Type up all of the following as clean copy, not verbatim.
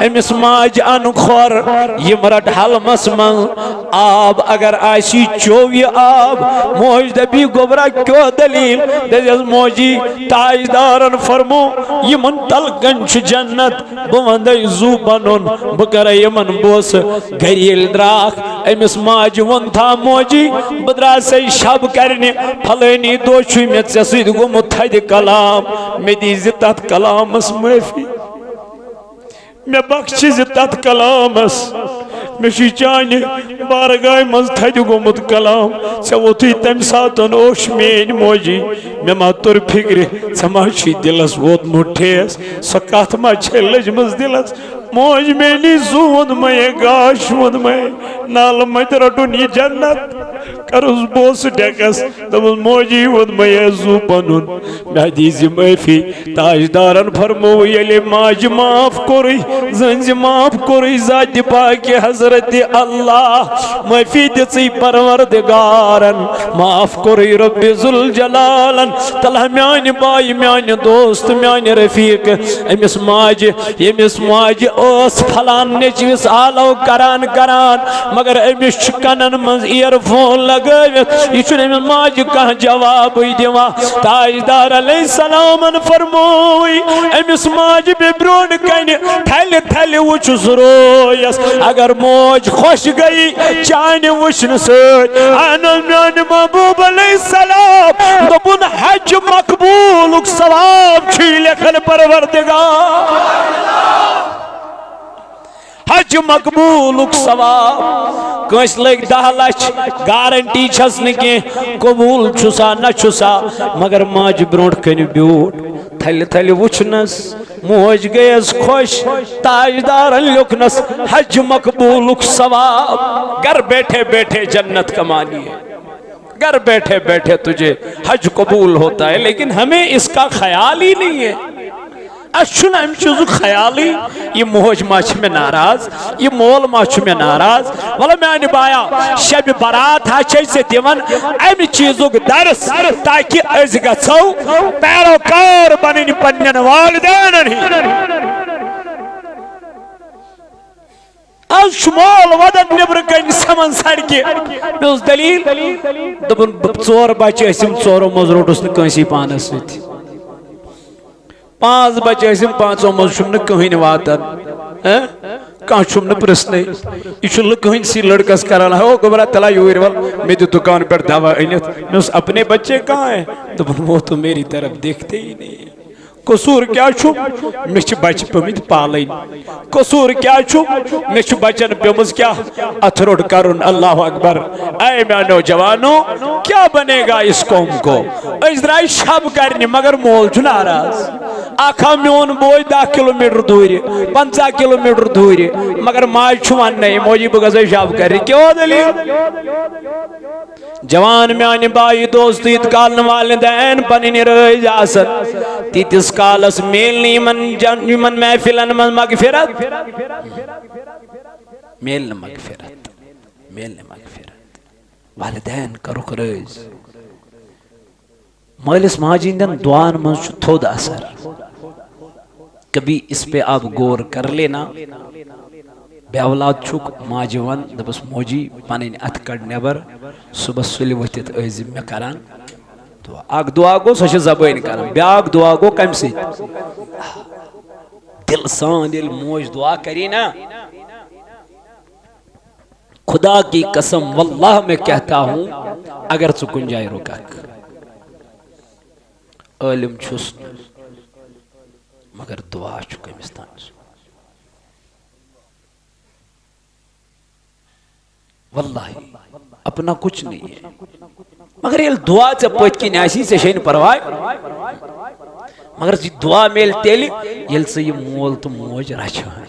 अमिस माज अन खोर यम रट हलमस मन आब अगर आसी चोवी आब मोज दबी गोबरा क्यों दलील दस मोजी ताजदारन फरमो यमन तलगन जन्नत बह वंद जू बनुन बह कर यमन बोस गरील द्राख अमिस माज वन था मोजी बह द्रास शब करने फलनी दो मे ऐ सद गोमुत थद कलाम मे दीज तथ कलामस माफी मे बख्श तथ कलामस मे चान बारगाह मज थद गोमुत कलाम ऐ वोथु तम सात मेन मोजी मे मा तुर फिक्र ऐ मा दिलस वोतमुत ठेस सो कथ मा लजमस दिलस मोज मेनी जू वोन मे गाश वोन मे नाल मत रटुन यह जन्नत करस बोस डेकस दपस मोजी वोन मे जू बनुन मे दीज माफी ताजदारन फरमो ये माज माफ कोर जन माफ कोर जात पाक हजरत अल्लाह माफी दिच परवरदिगारन माफ कोर रब्बि जुल जलालन तला म्यान बाई म्यान दोस्त म्यान रफीक अमिस माज यमिस माज ओस फलान नेचविस आलो करान करान मगर अमिस कनन मज ईयरफोन लगवित यह अमिस माज कह जवाब दिवा ताजदार अलैहिस्सलाम फरमोई अमिस माज बे ब्रोन कन थल थल वुचुस रोयस अगर मोज खुश गई चान वुचन सन म्यान महबूब अलैहिस्सलाम दोपुन हज मकबूल सवाब लेखन परवरदिगार हज मकबूल सवाब कस लग 10 लाख गारंटी छस न कबूल छुसा न छुसा मगर माज ब्रोट कन ब्यूट थल थल वुचनस मोज गयस खुश ताजदार लिखनस हज मकबूल सवाब घर बैठे बैठे जन्नत कमानी है घर बैठे बैठे तुझे हज कबूल होता है लेकिन हमें इसका ख्याल ही नहीं है अम चीज ख्याल यह मोज मा मे नाराज यह मोल मा मे नाराज वल मान बाया शब बारात दिवन अम चीजुक दर्स ताकि गो पैरोकार बन पन्न वालिदैन आज मोल वदन नबर कन समन सड़क मे दलील दोपन 4 बच्चे चोरों मज रोटुस नसी पानस सत 5 बच्चे 5 मज कहन वातान कह प्रश्न यह कहन सी लड़कस करान हो गोबरा तला यूर वल मे दि दुकान पर दवा अनित मे अपने बच्चे कहाँ है दोपन वो तो मेरी तरफ देखते ही नहीं है कसूर क्या मे बच पेमित पालन कसूर क्या मे बचन पेमज क्या अथ रोट करुन अल्लाह अकबर ऐ मैं नौजवानों क्या बनेगा इस कौम को द्राय शब करने मगर मोल नाराज आखा मोन बोय 10 किलोमीटर दूर 50 किलोमीटर दूर मगर माज वन मोजी बह गई शब कर क्यों दलील जवान म्यान बाई दोस्त इत काल वालिदैन पन रज आसन तीतिस कालस मेल मन महफिलन मन मगफिरत मेल मगफिरत वालिदैन करुक रज मालिस माजिंदन दुआन मज थोद असर कभी इस पे आप गौर कर लेना बे औलाद छुक माजि वन दपस मोजी पन अथ कड़ नबर सुबह सुल वथित मे करान तो अख दुआ गो सो जबान कर ब्याक दुआ गो कम दिल सान दिल मोज दुआ करी ना खुदा की कसम वल्लाह मैं कहता हूं अगर चु कुन जाए रुका आलिम छुस मगर दुआ कमिस तान वल्लाही अपना कुछ नहीं है मगर ये दुआ ऐ पत किन ऐ परवाय मगर दुआ मेल तेल ये मोल तो मोज रचान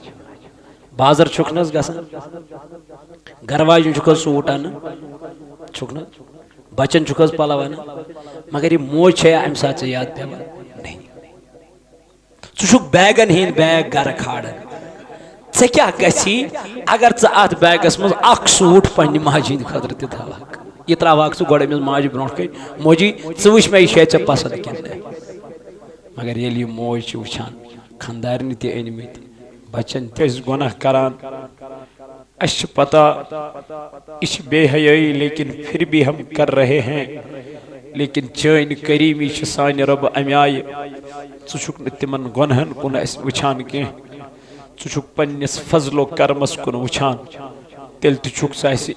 बाजार छुक न घर वाजन सूट अन छुक न बचन छुक पलव अन मगर ये मोज है अम सात याद पे नहीं बैगन हिंद बैग घर खाड़न ऐ क्या गसी अगर अत बैगस मज अख सूट पन्ने माजि हिंद खतर त थवाक यह त्रावाक सह गोड़ अमिस माजि ब्रोट कन मोजी च वुच मे यह ऐ पसंद कन मगर ये मोज वुचान खंदारन त अनमित बचन तेज गुनाह करान अश पता इस बेहयाई लेकिन फिर भी हम कर रहे हैं लेकिन चैन करीमी सान रब अमाय चुक तिमन गुनहन कुन वुचान कह चुक पन्निस फजलो करमस कुन वुचान तेल तुक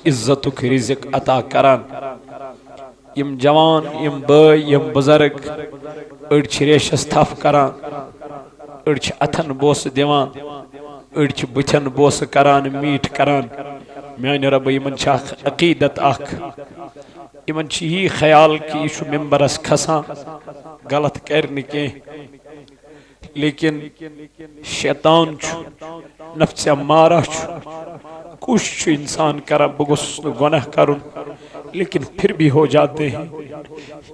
इज्जत रिजिक अता करान यम जवान यम बय यम बुजुर्ग अड़ रेशस थफ करान अड़ अथन बोस दिवान अड़ बुथन बोस करान मीठ करान मान रब यमन अकीदत यमन यही ख्याल कि यह मेम्बरस खसान गलत कर लेकिन शैतान नफ्स अम्मारा कोशिश इंसान करा बगुस गुनाह करुन लेकिन फिर भी हो जाते हैं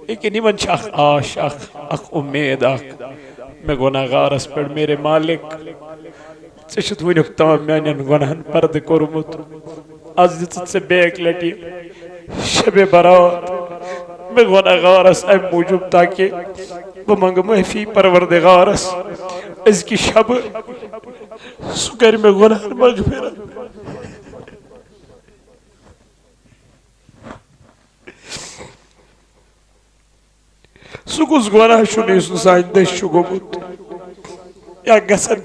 लेकिन यमन आश उम्मीद मे गुनाहगारस पे मेरे मालिक वुनुक ताम मान गुनाहन पर्द कोरमुत आज दित बेक लटि शबे बरात मे गुनाहगारस अम मूजूब ताकि बह मंग माफी परवरदिगारस अजकि शब सह कर मे गुनाहन मगफिरत सह कुस गुनाह सान दश गोमुत या गसन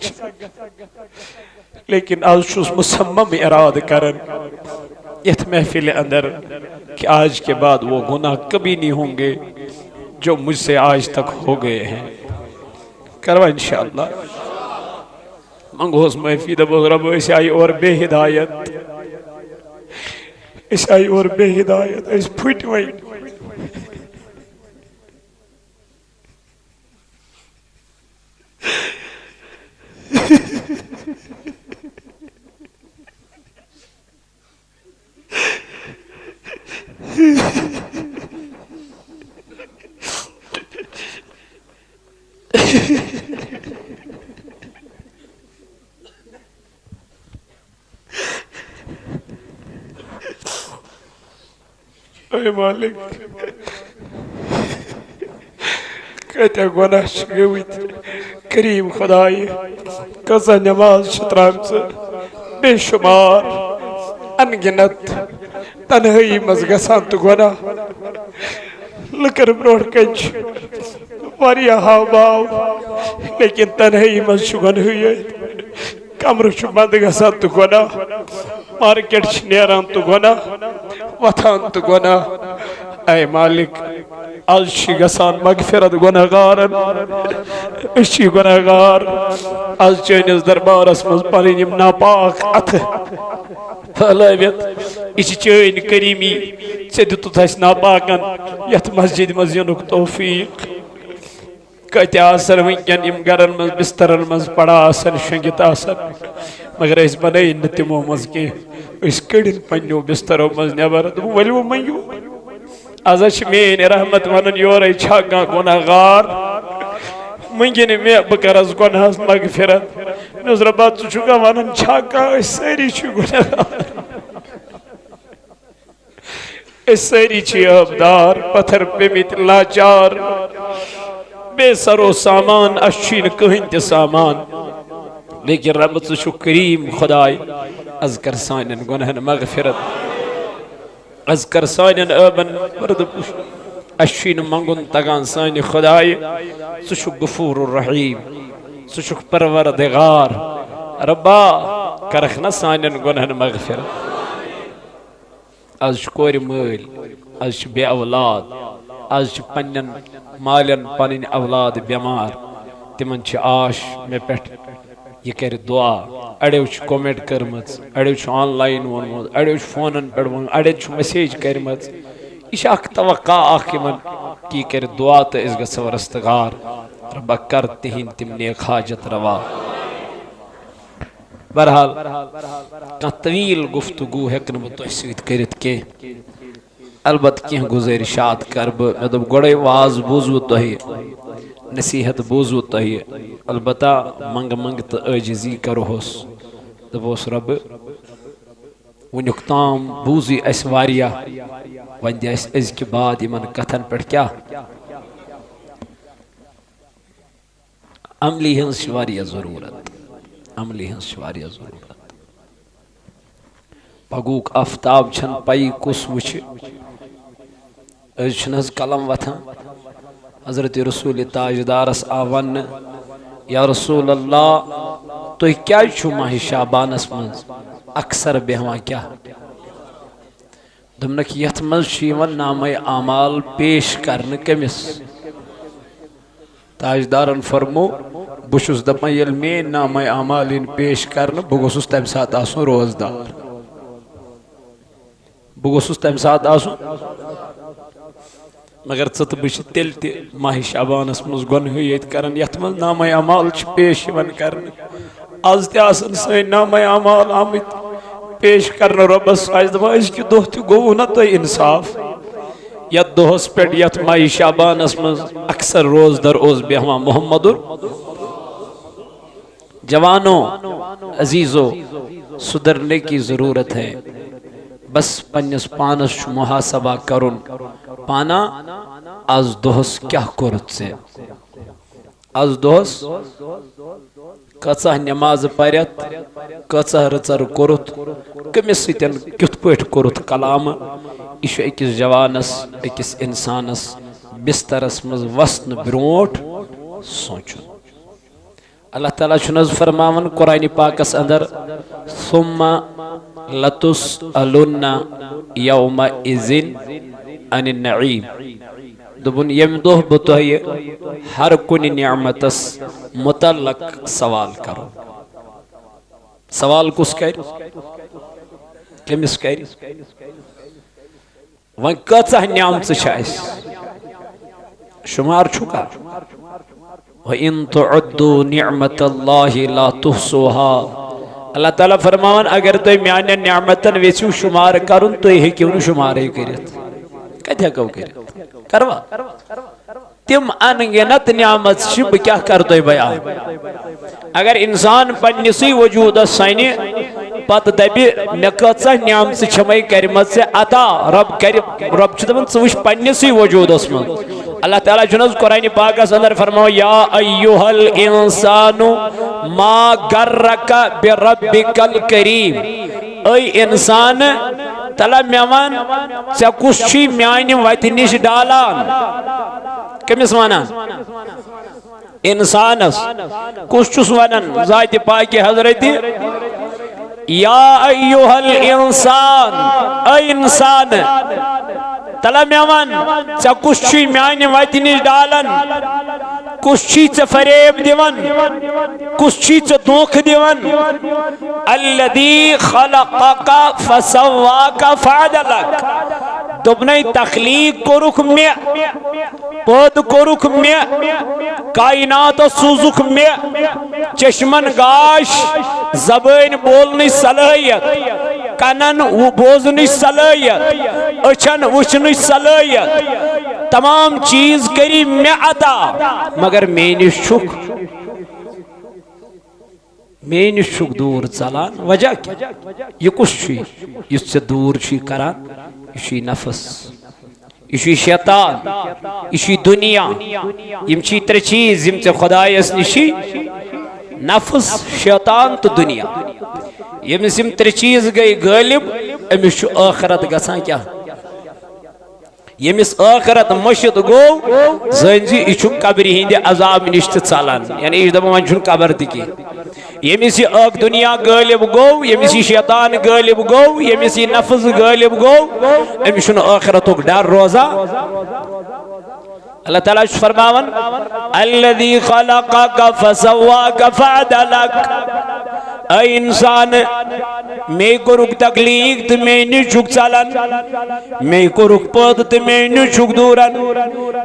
लेकिन आज मुसम्मम इराद करन यथ महफिल अंदर कि आज के बाद वो गुनाह कभी नहीं होंगे जो मुझसे आज तक हो गए हैं करवा इंशाअल्लाह मंगोस माफी दबो रब इस आई और बेहिदायत इस आई और बेहिदायत इस फुट वही मालिक कत्या गुनाह गमत करीम खुदाई कसा नमाज त्राम बेशुमार अनगिनत तनहाई मज गसान तो गुनाह लकर ब्रोह कंच हाव भाव लेकिन तनहाई मज गुनाह कमर बंद गसान तो गुनाह मार्केट नेरान तो गुनाह वथान तो गुनाह ऐ मालिक आज गसान मगफिरत गुनाहगारन गुनाहगार आज चैनिस दरबारस मज पन नापाक अथ फलवित इस चैन करीमी ऐ दित नापाकन यथ मस्जिद मज युनुक तौफीक कत वनकन गरन मज बिस्तरन मज पड़ा शंगित मगर बन न तमो मज कह कड़न पनो बिस्तरों मज नबर वो मंगू आज मेन रहमत वन योर गुनाहगार मंगिन मे बह करस गुनाहस मगफिरत मे रबा चा वन सारी गुनाहगार सारी अबदार पत्थर पेमित लाचार बेसरो सामान अशीन कहीं ते सामान लेकिन रब छु करीम खुदाई अज कर सान गुनाहन मगफिरत अज कर सान अबन अशीन मंगुन तगान सान खुदाई छु गफूर रहीम छु परवरदिगार रब्बा करख न सान गुनाहन मगफिरत आज कोर मल आज बे औलाद आज पन्न मालन पन औलाद बेमार तिमन आश मे पे यह कर दुआ अड़ो कमेंट कर्म अड़ो ऑनलाइन वोनमुत अड़ो फोन पे वो अड़ो मैसेज कर्म यह तवक्का कि कर दुआ तो गो रस्तगार रब्बा कर तिहिंद तिम नेक हाजत रवा बहरहाल कह तवील गुफ्तगू हेकन बह तुह सत अलबत कह गुजारिशात कर मे दोप गोड़े वाज बूजव तुह नसीहत बूजव तुह अलबत्ता मंग मंग तो आजिजी करोस दोस रब वुनुक ताम बूजी अस वारिया वन दि अजकि बाद यमन कथन पे क्या अमली हज वारिया जरूरत अमली हंस वारिया जरूरत पगुक आफ्ताब छन पई कुस वुछ अज कलम वथान हजरत रसूल ताजदारस आवन या रसूल अल्लाह तो क्या माह शाबानस मज अक्सर बेहवा क्या दमनक यथ मज नामे आमाल पेश करन कमिस ताजदारन फरमो बुशुस दपन यल मे नामे आमाल इन पेश करन बह गोसुस तम सात आसुन रोजदार बह गोसुस तम सात आसुन मगर च तो बह तेल माह शाबानस मज गुनह ये कर यथ मज नामे अमाल पेश कर आज तन सी नामे अमाल आमत पेश कर रबस दपान दोह गो ना तुम इंसाफ यथ दोहस पे यथ माह शाबानस मज अक्सर रोज दर ओज बेहवा मोहम्मद जवानों अजीजों सुधरने की जरूरत है बस पन्नस पानस मुहासबा करुन पाना आज दोहस क्या कोरुत से आज दोहस कचा नमाज परत कचा रचर कोरुत कमिस सतन कित पे कोरुत कलाम यह अकिस जवानस अकिस इंसानस बिस्तरस मज वसन ब्रोट सोचुन अल्लाह ताला फरमावन कुरान पाकस अंदर सुम्मा लतुसअलुन्ना यौमा इज़िन अनिन नईम दुबुन यम दोह बतह हर कुन निअमतस मुतल्लक सवाल करो सवाल कुस कर कमिस कर वन कचा निअमत शुमार छुका वइन तुअद्दू निअमतल्लाहि ला तुहसूहा अल्लाह ताला फरमान अगर तुम मान निअमतन वेचू शुमार करुन तो हेकिव शुमार कर कत हेको करवा तिम अनगिनत नियामत बह क्या कर तो बयान अगर इंसान पन्निसी वजूद सने पत दबि मे कचा नियामत छमे करम अता रब दपान च वुच पन्निसी वजूदस मज अल्लाह ताला कुरान पाकस अंदर फरमाओ या अय्युहल इंसानु मा गर्रका बिरब्बिकल करीम ऐ इंसान तला मे वन ऐ कुछ म्यान वत निश डालान कमिस वनान इंसानस कुछ वनान जात पाक हजरत या अय्युहल इंसान ऐ इंसान तला मे वन ऐ कुछ म्यान वत निश डालान कुछ फरेब दिवन कुछ धोख दिवन अल्लज़ी खलक़का फसव्वाका फअदलक दोपने तखलीक कोरुख मे पद कोरुख मे कायनात सूजुख मे चश्मन गाश जबान बोलने सलाहियत कनन बोजन सलाहियत अछन वुचन सलाहियत तमाम चीज करी मे अता मगर मे निश दूर चलान वजह क्या यह कुछ दूर करान यह नफस यह शैतान यह दुनिया यम त्रे चीज यम खुदायस निशी नफस शैतान तो दुनिया यमिस यम त्रे चीज गई गालिब अमिस आखरत गसान क्या यमिस आखरत मशिद गो जी यह कब्र हिंद अजाब निश चलान यानी यह दपान वन कब्र तक यमिस यह दुनिया गालिब गो यमिस यह शैतान गालिब गो यमिस यह नफस गालिब गो अमिस आखरतुक डर रोजा अल्लाह ताला फरमावन अल्लज़ी खलक़का फसव्वाका फअदलक ऐ इंसान मे कोरुक तकलीफ तो मे निशुक चलन मे कोरुक पद तो मे निशुक दूरन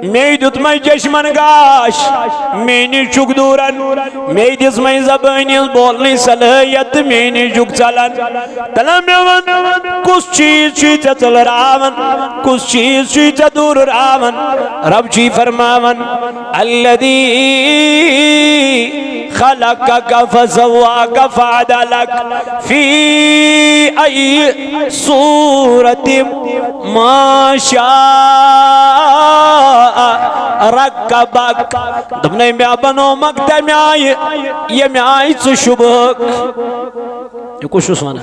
मे दुतमै चश्मन गाश मे निशुक दूरन मे दिसमै ज़बान बोलने सलाहियत मे निशुक चलन तला मे वन कुछ चीज चल रावन कुछ चीज दूर रावन रब जी फरमावन अल्लज़ी खलक़क फसव्वाक फ़अदलक फ़ी अय्यि सूरतिम मा शाअ रक्कबक। दोपने मे बनोमक तमे आयि यमे आयि ज़ शुबहक। ये कुछ वनान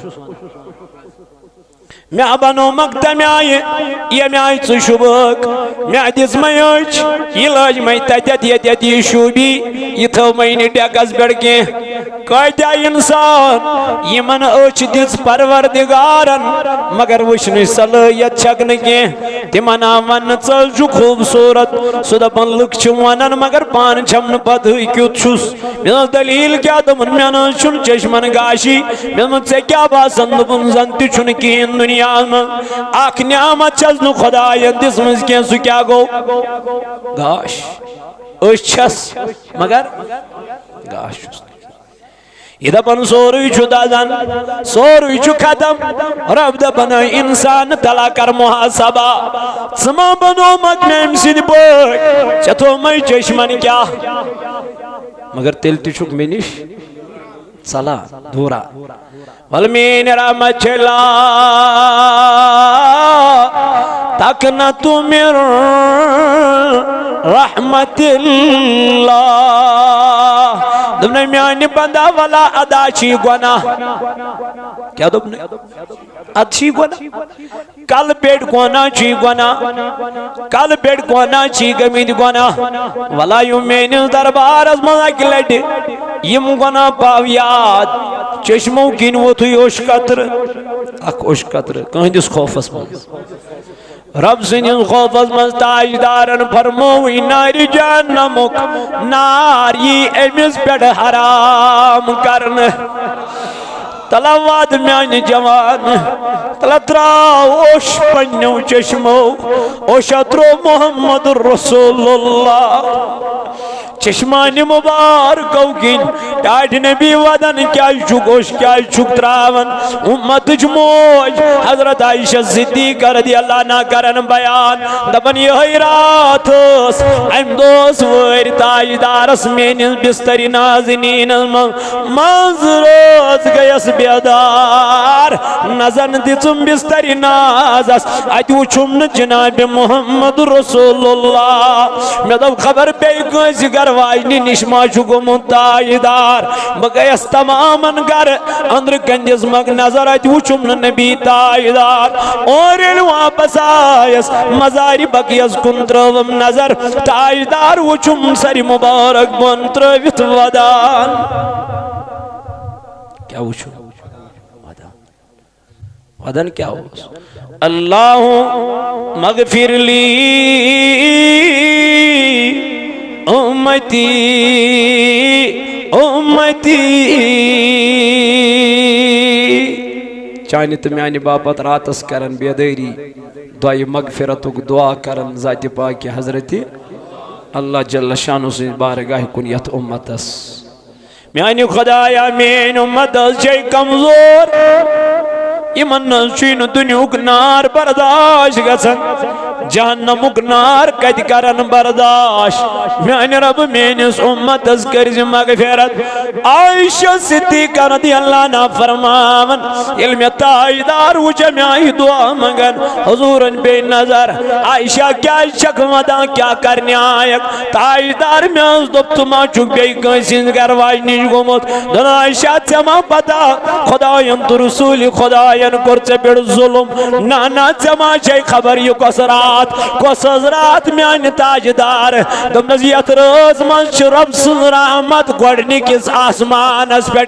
मे बनोमक तमे आयि यमे आयि ज़ शुबहक। मे दिस मच यह लज मे तत ये शूबी यह थो मे डेकस पे कत्या इंसान यमन अच दिस परवरदिगारन मगर वुचन सलाहियत छक न कह। तिमन वन चल खूबसूरत सह दपान लुक वनान मगर पान छम पत क्युत मे दलील क्या दोपन मे न चश्मन गाशी मे ऐ क्या बासान दोपन जन तुन कहें दुनिया में अख नियामत छस न खुदायन दिसम कह सह क्या गो गाश छस मगर गाश यह दपान सोरे दजान सोरे खत्म। रब दपान इंसान तला कर मुहासबा मा बनोमक मे अम सद पे थो मे चश्मन क्या मगर तेल तुक मे निश चला दूरा वल मेन रहमत चला तक न तुम रहमतिल्लाह। दोपने म्यान बंदा वाला अदा छी गुना क्या दोपने अच्छी गुना कल पेट गुना छी गुना कल पेट गुना छी गमिद गुना वला यु मेन दरबार मज लट यम गुना पाव याद चश्मो किन वोथु ओश कतर अख ओश कतर कहदिस खौफस मज रब सनिस खौफस मज ताजदारन फरमो नार जहन्नमुक नार यी अमिस पे हराम करन। तला वाद म्यान जवान तला त्राव ओश पन्नो चश्मो ओशा त्रो मोहम्मद रसूलुल्लाह चश्मानि मुबारक किन टाट नबी वदन क्या गोश क्या त्रावन उम्मत मोज हजरत आयशा सिद्दीक़ा रज़ियल्लाहु अन्हा करन बयान दपन यही रात अम दोस वर ताजदारस मेनिस बिस्तरी नाज़नीन मज रोज गयस बेदार नजन दिचुम बिस्तरी नाजस अत वुचुम न जनाब मोहम्मद रसूलुल्लाह। मे दप खबर पे वाजनी निशमा गुमुत ताजदार बह गयस तमामन गर अंदर कंदिस मग नजर अत वुचुम नबी ताजदार और वापस आयस मजारी बकियस कुन त्रवम नजर ताजदार वुचुम सरी मुबारक बन त्रवित वदान क्या वुचुम वदन क्या हो अल्लाह मगफिरली उम्मती उम्मती चाने तो म्यान बापत रातस करन बेदारी दुआ मगफिरतुक दुआ करन ज़ात पाक हजरत अल्लाह जल्ल शानु से बारगाह कुन यत उम्मतस म्यान खुदाया मेन उम्मत जय कमजोर इमन दुनियुक नार बर्दाश्त गसन जहन्नमुक नार कत करन बर्दाश्त म्यान रब मेनिस उम्मतस कर्ज मगफिरत। आयशा सिद्दीक़ा रज़ियल्लाहु अन्हा फरमावन येल मे ताजदार वुच मे आई दुआ मंगन हुजूरन बे नजर आयशा क्या शक वदा क्या करने आयक ताजदार मे दोप तुमा चुक बे कंसिन गरवाज निश गोमुत दन आयशा मा पता खुदायन तो रसूल खुदायन कोर चे पे जुल्म ना ना मा खबर यह कस रात म्यान ताजदार दोपनस यथ रात मज रब सुन रहमत गोडनिकिस आसमानस पे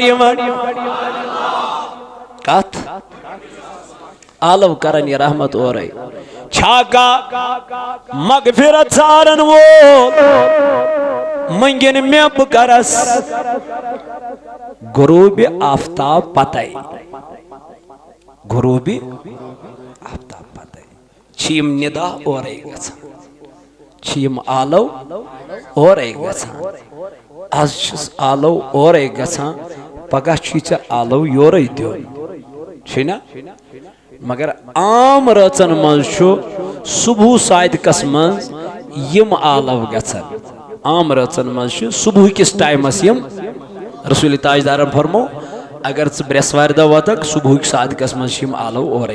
कत आलव करन यह रहमत और छाका मगफिरत सारन वो मंगिन मे बरस गुरूब आफ्ताब पतई गुरूब आफ्ताब पतई छीम निदा और छीम आलव और आज आलव और पगह आलव योर दिन मगर आम रचन मज सुबह सादकस मज यम आलव गम रचन मज सुबह किस टाइमस यम रसूल ताजदार फरमो अगर च ब्रेसवार दह वतक सुबह सादकस मज आलो और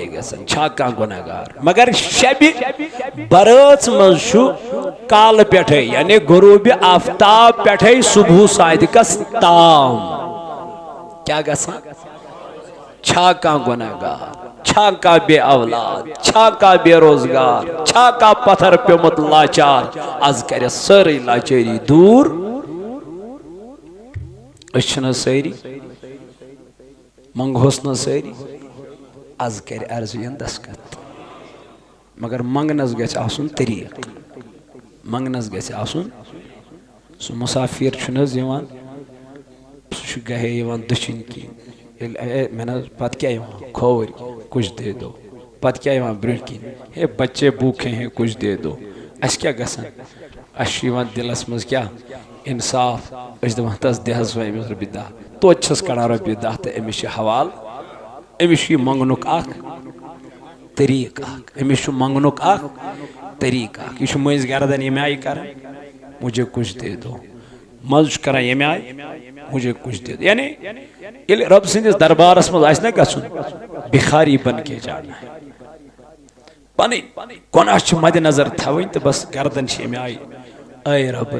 छा कह गुनहगार मगर शब बरत मज काल पे यानी गुरूब आफ्ताब पे सुबह सादकस ताम क्या गसा छा कह गुनहगार छा का बे औलाद छा का बेरोजगार छा का पत्थर प्योमुत लाचार आज कर सारी लाचारी दूर सारी मंगोस न सारी आज कर अर्जुन दस्खत मगर मंगनस गछ आसुन तरीक मंगनस गछ आसुन सो मुसाफिर छुनज यवान सु गहे यवान दक्षिण की मैंने पत क्या खोवर कुछ दे दो पत क्या ब्रोह किन हे बच्चे भूखे हैं कुछ दे दो अस क्या गसन अस दिलस मज क्या इंसाफ दपान तस दहस अमिस रपी दह तोत कड़ान रपी दह तो अमिस हवाल अमिस मंगनुक तरीक अमिस मंगनुक तरीक यह मज गर्दन ये आय कर मुझे कुछ दे दो मज कर ये आय मुझे कुछ दे दो यानी ये रब सिंदिस दरबारस मज ना गसुन भिखारी बन के जाना है पन गुनाह मद्देनजर थवन तो बस गर्दन ये आय अय रब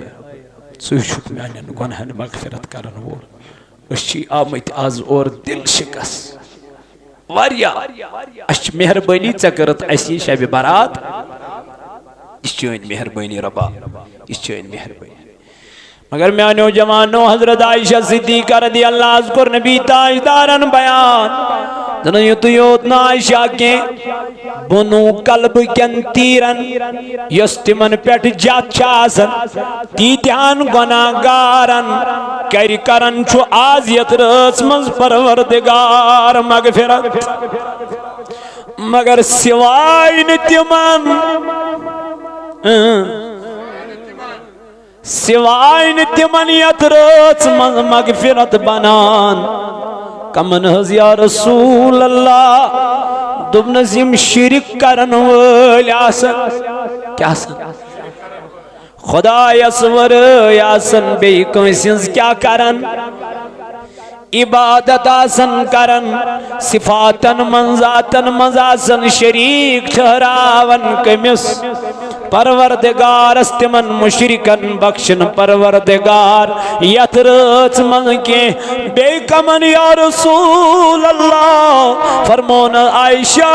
ुक मान गुनाहन मगफिरत कर वोल आमत आज और दिल शिकस मेहरबानी ऐ करत शब बारात यह चन मेहरबानी रबा यह चन मेहरबानी मगर मानो जवानो हजरत आयशा सिद्दीक़ा रज़ियल्लाहु अन्हा कोर नबी ताजदारन बयान जन युत योत ना आयशा के बुनु कल्ब कन तीरन यस तिमन पेट जात तीत्यान गुनाहगारन कर करन छु आज यत रस मज परवरदिगार मगफिरत मगर सिवाय न तिमन सिवाय तिमन यत रच मज मगफिरत बनान कमन हज या रसूल अल्लाह दुबनस यम शिरक करन वल आसन क्या आसन खुदायस वर आसन बे कंस क्या करन इबादत आसन करन सिफातन मंजातन मजासन शरीक ठहरावन कमिस परवरदिगार तिमन मुशरिकन बख्शन परवरदिगार यत रच मन के बेकमन या रसूल अल्लाह फरमोन आयशा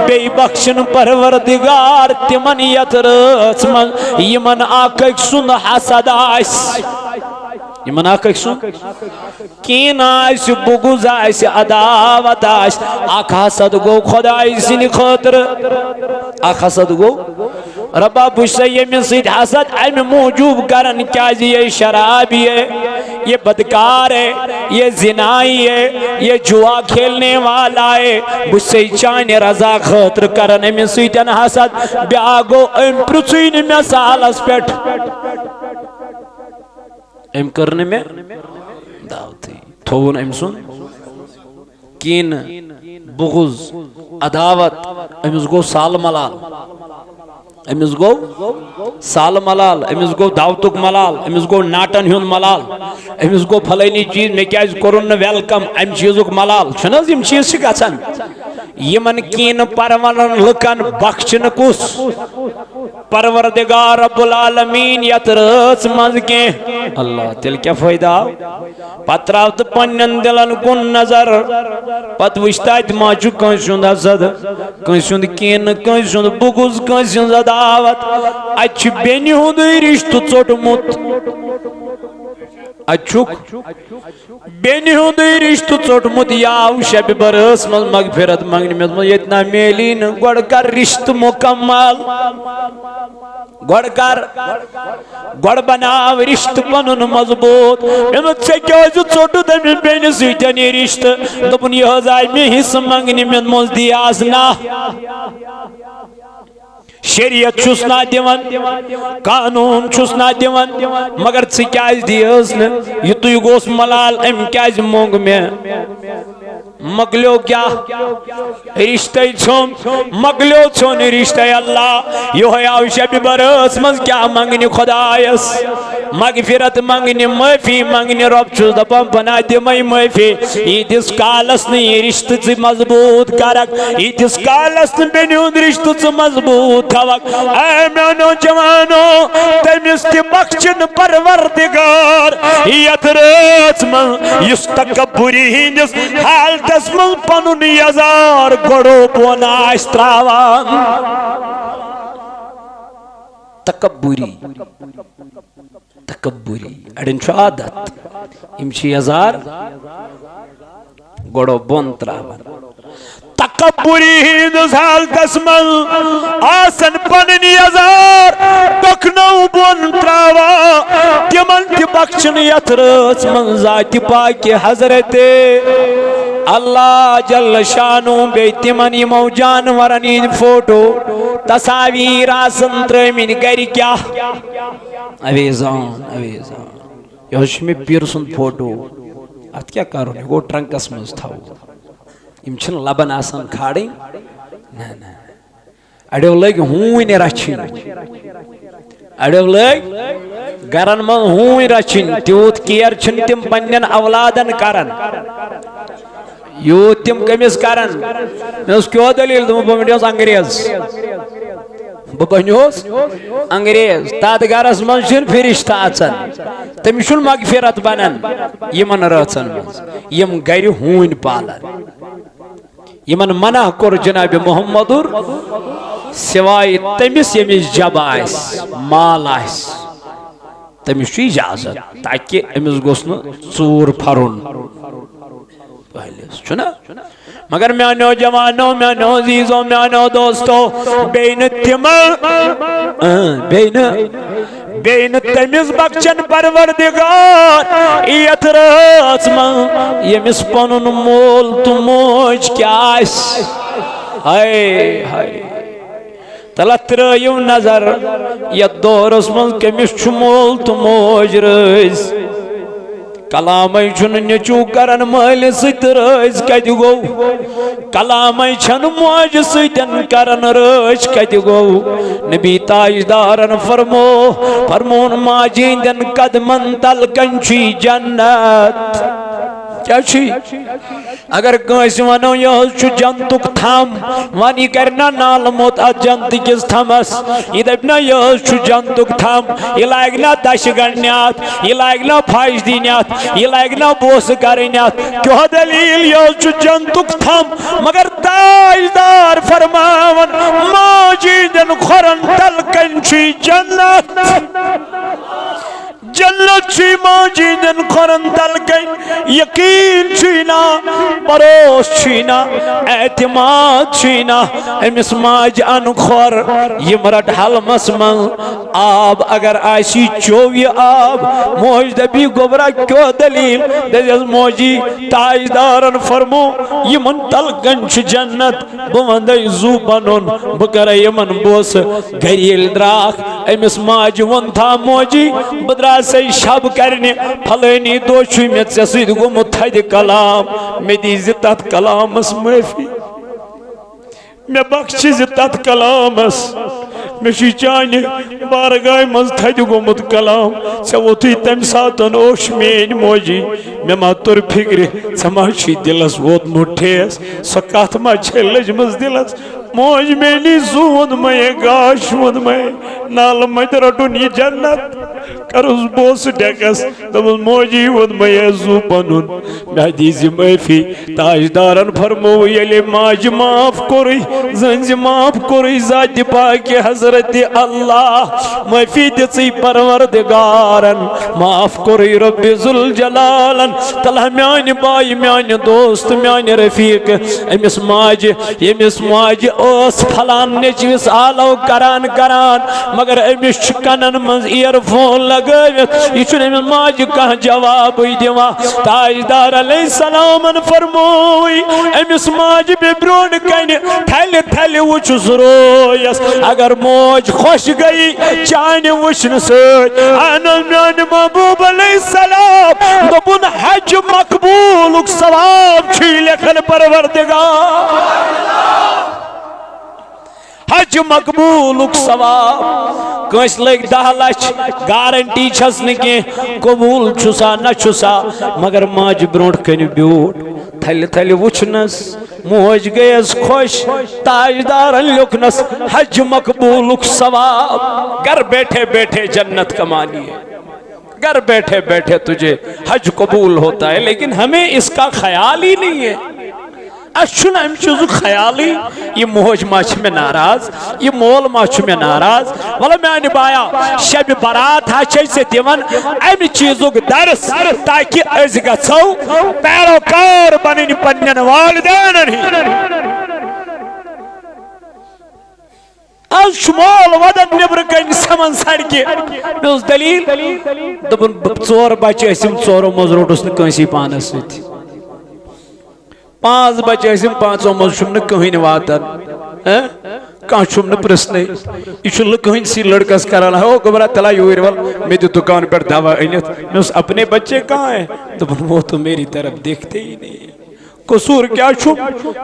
बे बख्शन परवरदिगार तिमन यत रच मन यमन आकक सुन हसद आस यमन आकक सुन कीन आस बुगुज आस अदावत आस आख हसद गो खुदाई सिन खतर आख हसद गो रबा बुश यमिस हसद अम मूजूब करन क्या ये शराबी है ये बदकार है ये जिनाई है ये जुआ खेलने वाला है बुश चाने रजा खतर करन अमिस हसद ब्या गो अम पृथ्वी मे सालस पे अम करने में दावती थोन अम सुन कीन बुगुज अदावत अमिस गो साल मलाल अमिस गो साल मलाल अमिस गो दावतुक मलाल अमिस गो नाटन हुन मलाल अमिस गो फलनी चीज मे क्या कोरुन वेलकम अम चीजुक मलाल यम चीज गन यमन कीन परवन लुकन बख्शन कुस परवरदिगार रब्बुल आलमीन यत रच मज के अल्लाह तेल क्या फायदा पत्राव तो पन्न दिलन कुन नजर पत वुश्ता माचु कंसुंद हसद कंसुंद कीन कंसुंद बुगुज कंसुंद अदावत अच्छ बेनि हुंद रिश्त चोटमुत अच्छुक बेनि हुंद रिश्त चोटमुत याव शब बरस मज मगफिरत मंगने में इतना मेली न गड़ कर रिश्त मुकम्मल गड़ बनाव रिश्त पनुन मजबूत चोट बेन सतन यह रिश्त दोपन यह आय मे हिस्स मंगने में मोज दियास ना शरीयत छुस ना दिवन कानून छुस ना दिवन मगर च क्या दियस न युतु गोस मलाल अम क्या मोंग में मगलो क्या रिश्ते छोम मगलो छोन रिश्ते अल्लाह यो आव शब बरस मज क्या मंगनी खुदायस मगफिरत मंगनी माफी मंगनी रब छुस दपन बना दे मई माफी ईदिस कालस न रिश्ते च मजबूत करक ईदिस कालस न बेनुद रिश्ते च मजबूत थवक ऐ मेनो जवानो तमिस ते बख्शन परवरदिगार यथरस मन युस तकब्बुरी हिंदिस हाल तस्मल पनुन यजार गोड़ो बोना त्रावान तकब्बुरी तकब्बुरी अड़न आदत इम यजार गोड़ो बोन त्रावान तकब्बुरी हिंदिस हाल तस्मल आसन पनुन यजार बखनो बोन त्रावा तिमन ति बख्शन यथरस मन जाति पाक हजरते अल्लाह जल शानु बे तिमन यमो जानवरन इन फोटो तस्वीर आसन त्रमिन गर क्या अवेजान यह मे पीर सुन फोटो अत क्या करुन गो ट्रंकस मज थो यम लबन आसान खाड़ अड़ो लग हून रचिन अड़ो लग गरन मन हून रचिन तूत केयर तिम पन्न औलादन करन यूत तिम कमिस करन मे क्यों दलील बस अंग्रेज बस अंग्रेज तथ गरस मज फिरिश्त आचन तमिस मगफिरत बनन यमन रचन मज यम गर हून पालन यमन मना कोर जनाब मोहम्मदुर सिवाय तमिस यमिस जब आस माल आस तमिस इजाजत ताकि अमिस गोस चूर फरुन मगर म्यानो जवानो म्यानो जीजो म्यानो दोस्तों बेन तिम बेन तमिस बख्शन परवरदिगार यथरस मन यमिस पनुन मोल तो मोज क्या हाय हाय तला त्रयु नजर यथ दौरस मन कमिस मोल तो मोज रज कलाम नचू करन मल सज कत गो कलाम मौज सन करन रज कत गो नबी ताजदारन फरमोन माजिंदन कदमन तल कंची जन्नत क्या अगर कंस वनो यह जंतुक थम वन यह करना नाल मोत अत जंत किस थमस यह दपना यह जंतुक थम यह लाग ना दश गणत यह लाग ना फाश दिन यह लाग ना बोस कर क्यों दलील यह जंतुक थम मगर ताजदार फरमावन माजिदन खुरन तल कंची जन्नत जन्नत माजिदन खुरन तल कन यकीन छीना भरोस छीना एतमाद छीना अमिस माज अन खोर यम रट हलमस मन आब अगर आसी चोवी आब मोज दबी गोबरा क्यों दलील दस मोजी ताजदारन फरमो यमन तल कन जन्नत बह वंद जू बनुन बह कर यमन बोस गरील द्राख अमिस माज वन था मोजी बद्रा से शब करने फलनी दो मे सद गोमुत थद कलाम मे दी तथ कलामस माफी मे बख्श तथ कलामस मे चान बारगाह मज थद गोमुत कलाम ऐ वोत तम सातन ओश मेन मोजी मे मा तुर फिक्र ऐ मा दिलस वोतमुत ठेस सो कथ मा लजमस दिलस मोज मेनी जून मे गाश वोन मे नाल मत रटुन यह जन्नत करुस बोस डेकस दपस मोजी वोन मे जू पनुन मे दीज माफी ताजदारन फरमो ये माज माफ कोर जन माफ कोर जात पाक हजरत अल्लाह माफी दिच परवरदिगारन माफ कोर रब्बि जुल जलालन तला म्यान बाय म्यान दोस्त म्यान रफीक अमिस माज यमिस माज ओस फलान नचविस आलो करान करान मगर अमिस कनन मज ईयरफोन लग लगावित यह माज कह जवाब दिवा ताजदार अलैहिस्सलामन फरमोई अमिस माज बे ब्रोन कन थल थल वुचुस रोयस अगर मोज खुश गई चान वुचन सन मान महबूब अलैहिस्सलाम दोपुन हज मकबूल सवाब लेखन परवरदिगार हज मकबूल सवाब कस लग 10 लाख गारंटी छस न कबूल छुसा न छुसा मगर माज ब्रोट कन ब्यूट थल थल वुचनस मोज गयस खुश ताजदार लुकनस हज मकबूल सवाब घर बैठे बैठे जन्नत कमानी है घर बैठे बैठे तुझे हज कबूल होता है लेकिन हमें इसका ख्याल ही नहीं है अशुन अम चीज ख्याल ही ये मोज मा में नाराज ये मोल मा में नाराज वल मैं बाया शब बारात से दिवन अम चीजुक दर्स ताकि अस गो पैरोकार बन पन्न वालिदैन आज मोल वदन नबर कन समन सड़क मे दलील दोपन 4 बच्चे चोरों मज रोटस नसी पानस सत 5 बच्चे 5 मज कहीं वातान कह प्रश्न यह लुकन सी लड़कस करान हो गोबरा तला यूर वल मे दुकान पर दवा अनित मे अपने बच्चे कहाँ है दोपन वो तो मेरी तरफ देखते ही नहीं है कसूर क्या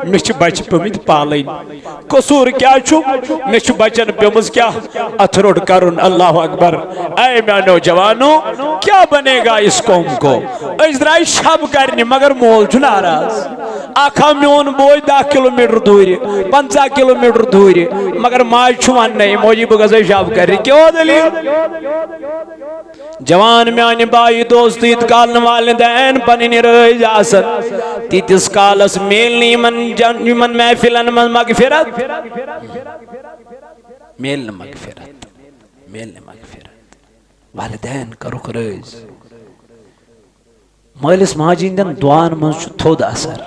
मे बच्चे पेमित पालन कसूर क्या मे बचन पेमज क्या अथ रोट कर अल्लाह अकबर ऐ मैं नौजवानों क्या बनेगा इस कौम को द्राय शब कर मगर मोल नाराज आखा मोन बोझ 10 किलोमीटर दूर 50 किलोमीटर दूर मगर माज वन मोजी बह गई शब कर क्यों दलील जवान मान बाई दोस्त इत काल वालदैन पन रज आसन तीतिस कालस मेल यमन महफिलन मन मगफिरत मेल मगफिरत वालिदैन करुक रज मालिस माजिंदन दुआन मन थोद असर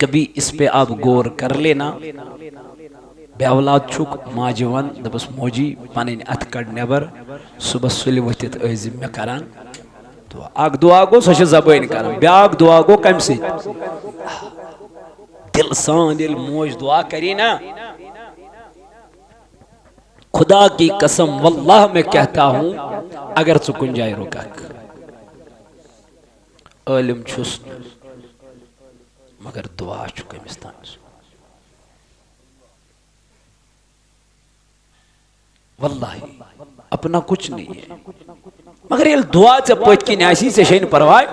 कभी इस पे आप गौर कर लेना बे औलाद छुक माज वन दपस मोजी पन अथ कड़ नबर सुबह सुल वथित मे करान तो अख दुआ गो सो जबान कर ब्याक दुआ गो कम दिल सान दिल मोज दुआ करी ना खुदा की कसम वल्लाह मैं कहता हूं अगर तु कुन जाए रुकक आलिम छुस मगर दुआ कमिस तान वल्लाही अपना कुछ नहीं है मगर ये दुआ से पत किन से शेन परवाय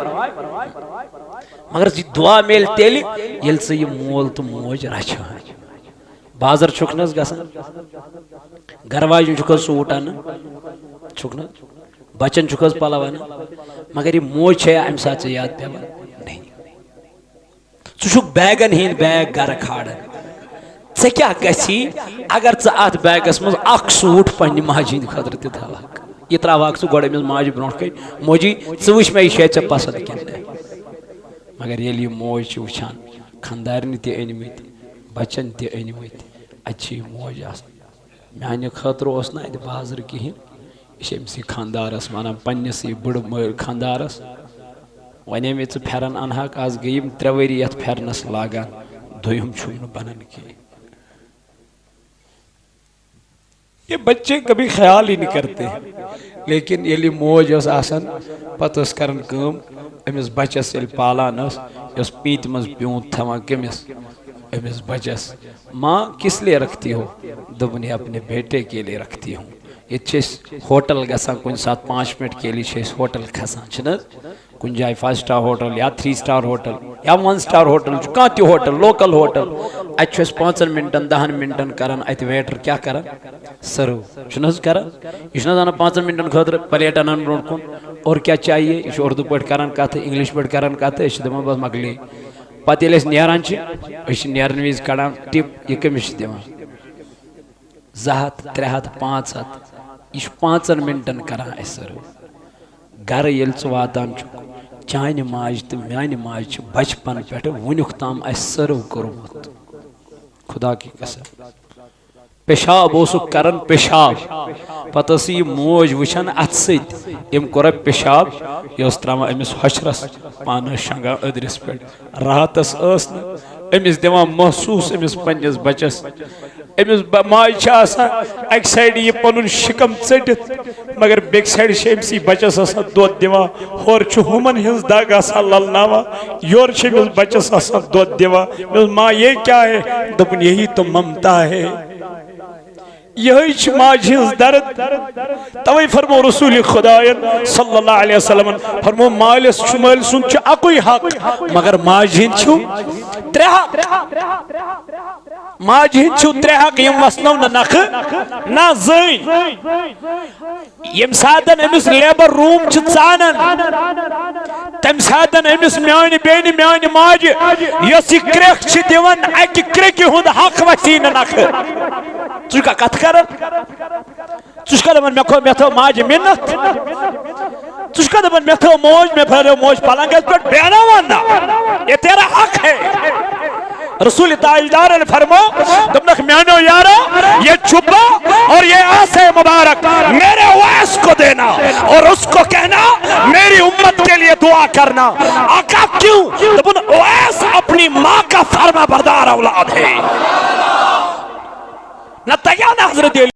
मगर दुआ मेल तेल ये ये मोल तो मोज रचान बाजार छुकनस गसान घर वाजन सूट अन छुकन बचन छुकस पलव अन मगर ये मोज है अम सात याद पे नहीं छुक बैगन हिंद बैग घर खाड़न ऐ क्या गसी अगर अत बैगस मज अख सूट पन्ने माज हिंद खतर ते थवाक यह त्रावाक गोड़ अमिस माज ब्रोह कन मोजी वुच मे यह ऐ पसंद कह मगर ये मोज वुचान खानदारन तनमित बचन तनमित अच्छी मोज माने खतर ना अत बाजार कहें यह अमस खानदारस वन पन्नस बुड़ खानदारस वन मे फेरन अनहक आज गई 3 वरी ये फेरनस लागान दोयम बनन कह ये बच्चे कभी ख्याल ही नहीं करते लेकिन ये मोज आसन पत करन कम अमिस बचस पालान पीत मज प्यूत थवान कमिस अमिस बचस माँ किस लिए रखती हो दोपन अपने बेटे के लिए रखती हूँ ये होटल गसान कुन सात 5 मिनट के लिए होटल खसान कुन जाए 5 स्टार होटल या 3 स्टार होटल या 1 स्टार होटल कह त होटल लोकल होटल अत 5 मिनटन 10 मिनटन करान अत वेटर क्या करान सर्व कर यह 5 मिनटन खतर प्लेट अनान ब्रो कुन और क्या चाहिए यह उर्दू पे करान कत इंग्लिश पे करान कत दपान बस मकले पे नान नारन वज कड़ान टिप यह कमिस दिवान 200 300 500 यह 5 मिनटन करान सर्व घर ये वातान चान माज तो मान माज बचपन पे वुनुक ताम सर्व कोर्मुत खुदा की कसम पेशाब करन पेशाब पत मोज वुचान अत सम कोर पेशाब यह त्रावान अमिस हशरस पान शंगा अदरिस पे राहतस अमिस दिवान महसूस अमिस पन्निस बचस अमिस माज अक साइड यह पन शिकम चटित मगर बेक साइड अमसी बचस दोद दिवान होर हुमन हिंस दाग ललनावा योर अमिस बचस दोद दिवान माँ ये क्या है दोपन यही तो ममता है यही माज हिंस दर्द तवे फरमो रसूल खुदायन सल्लल्लाहु अलैहि वसल्लम फरमो मालिस माल सुन अकुई हक मगर माज हिंद त्रे हक माज हिंद त्रे हक यम वसनो न नख न जन यम सादन अमिस लेबर रूम चानन तम सादन अमिस म्यान बेन म्यान माज यस क्रेक दिवन अक क्रेक हुंद हक वसी न नख चुका कथ कर चुका दपन मे थो माज मिन्नत चुका दपन मे थो मोज मे फैलो मोज पलंगस पे बेना वना ये तेरा हक है रसूल ताजदार ने फरमो तुमने म्यानो यारो ये जुब्बा और ये आसे मुबारक मेरे वास को देना और उसको कहना मेरी उम्मत के लिए दुआ करना आका क्यों दपन वास अपनी माँ का फरमा बरदार औलाद है न तैयार हजरत